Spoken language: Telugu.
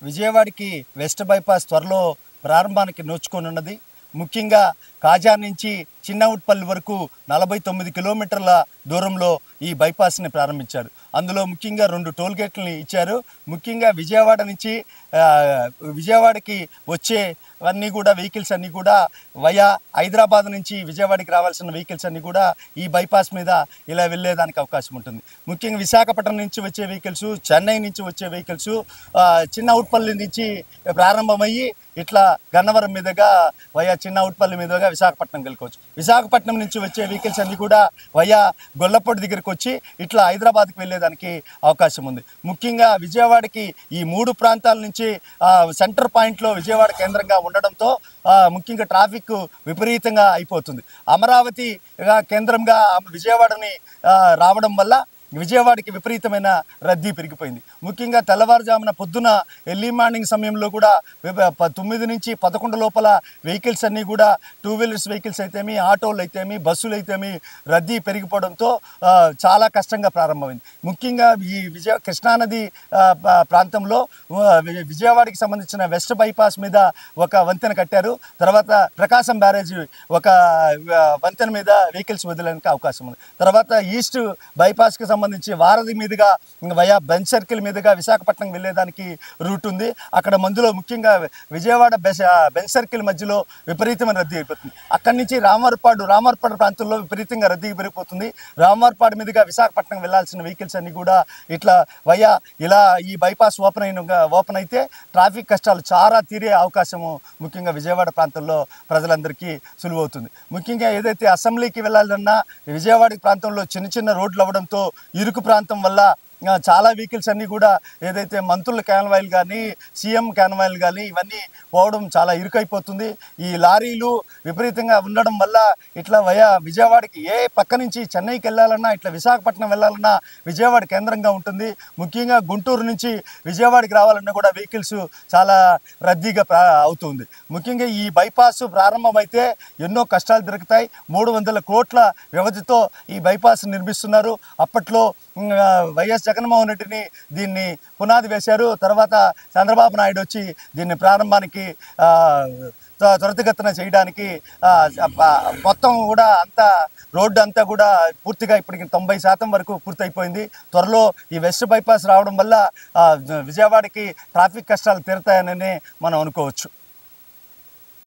విజయవాడకి వెస్ట్ బైపాస్ త్వరలో ప్రారంభానికి నోచుకోనున్నది. ముఖ్యంగా కాజా నుంచి చిన్నవుట్పల్లి వరకు 49 కిలోమీటర్ల దూరంలో ఈ బైపాస్ని ప్రారంభించారు. అందులో ముఖ్యంగా 2 టోల్ గేట్లని ఇచ్చారు. ముఖ్యంగా విజయవాడ నుంచి విజయవాడకి వచ్చేవన్నీ కూడా వెహికల్స్ అన్నీ కూడా వయా హైదరాబాద్ నుంచి విజయవాడకి రావాల్సిన వెహికల్స్ అన్నీ కూడా ఈ బైపాస్ మీద ఇలా వెళ్ళేదానికి అవకాశం ఉంటుంది. ముఖ్యంగా విశాఖపట్నం నుంచి వచ్చే వెహికల్స్, చెన్నై నుంచి వచ్చే వెహికల్స్ చిన్నవుట్పల్లి నుంచి ప్రారంభమయ్యి ఇట్లా గన్నవరం మీదుగా వయా చిన్నవుట్పల్లి మీదుగా విశాఖపట్నం వెళ్ళుకోవచ్చు. విశాఖపట్నం నుంచి వచ్చే వెహికల్స్ అన్నీ కూడా వయా గొల్లపూడి దగ్గరికి వచ్చి ఇట్లా హైదరాబాద్కి వెళ్ళేదానికి అవకాశం ఉంది. ముఖ్యంగా విజయవాడకి ఈ 3 ప్రాంతాల నుంచి సెంటర్ పాయింట్లో విజయవాడ కేంద్రంగా ఉండడంతో ముఖ్యంగా ట్రాఫిక్ విపరీతంగా అయిపోతుంది. అమరావతి కేంద్రంగా విజయవాడని రావడం వల్ల విజయవాడకి విపరీతమైన రద్దీ పెరిగిపోయింది. ముఖ్యంగా తెల్లవారుజామున పొద్దున ఎర్లీ మార్నింగ్ సమయంలో కూడా 9 నుంచి 11 లోపల వెహికల్స్ అన్నీ కూడా 2 వీలర్స్ వెహికల్స్ అయితేమి, ఆటోలు అయితేమి, బస్సులు అయితేమి రద్దీ పెరిగిపోవడంతో చాలా కష్టంగా ప్రారంభమైంది. ముఖ్యంగా ఈ కృష్ణానది ప్రాంతంలో విజయవాడకి సంబంధించిన వెస్ట్ బైపాస్ మీద ఒక వంతెన కట్టారు. తర్వాత ప్రకాశం బ్యారేజ్ ఒక వంతెన మీద వెహికల్స్ వదిలేడానికి అవకాశం ఉంది. తర్వాత ఈస్ట్ బైపాస్కి సంబంధించి వారధి మీదుగా వయా బెంచ్ సర్కిల్ మీదుగా విశాఖపట్నం వెళ్ళేదానికి రూట్ ఉంది. అక్కడ మందులో ముఖ్యంగా విజయవాడ బెంచ్ సర్కిల్ మధ్యలో విపరీతమైన రద్దీ అయిపోతుంది. అక్కడి నుంచి రామవరపాడు ప్రాంతంలో విపరీతంగా రద్దీ పెరిగిపోతుంది. రామవరపాడు మీదుగా విశాఖపట్నం వెళ్లాల్సిన వెహికల్స్ అన్ని కూడా ఇట్లా వయా ఇలా ఈ బైపాస్ ఓపెన్ అయితే ట్రాఫిక్ కష్టాలు చాలా తీరే అవకాశము ముఖ్యంగా విజయవాడ ప్రాంతంలో ప్రజలందరికీ సులువవుతుంది. ముఖ్యంగా ఏదైతే అసెంబ్లీకి వెళ్ళాలన్నా విజయవాడ ప్రాంతంలో చిన్న రోడ్లు అవ్వడంతో ఇరుకు ప్రాంతం వల్ల చాలా వెహికల్స్ అన్నీ కూడా ఏదైతే మంత్రుల క్యాన్వాయిలు కానీ, సీఎం క్యాన్వాయిలు కానీ ఇవన్నీ పోవడం చాలా ఇరుకైపోతుంది. ఈ లారీలు విపరీతంగా ఉండడం వల్ల ఇట్లా వయా విజయవాడకి ఏ పక్క నుంచి చెన్నైకి వెళ్ళాలన్నా, ఇట్లా విశాఖపట్నం వెళ్ళాలన్నా విజయవాడ కేంద్రంగా ఉంటుంది. ముఖ్యంగా గుంటూరు నుంచి విజయవాడకి రావాలన్నా కూడా వెహికల్స్ చాలా రద్దీగా అవుతుంది. ముఖ్యంగా ఈ బైపాస్ ప్రారంభమైతే ఎన్నో కష్టాలు దొరుకుతాయి. 300 కోట్ల వ్యవధితో ఈ బైపాస్ నిర్మిస్తున్నారు. అప్పట్లో వైఎస్ జగన్మోహన్ రెడ్డిని దీన్ని పునాది వేశారు. తర్వాత చంద్రబాబు నాయుడు వచ్చి దీన్ని ప్రారంభానికి త్వరితగతిన చేయడానికి మొత్తం కూడా రోడ్డు అంతా కూడా పూర్తిగా ఇప్పటికి 90% వరకు పూర్తయిపోయింది. త్వరలో ఈ వెస్ట్ బైపాస్ రావడం వల్ల విజయవాడకి ట్రాఫిక్ కష్టాలు తీరుతాయని మనం అనుకోవచ్చు.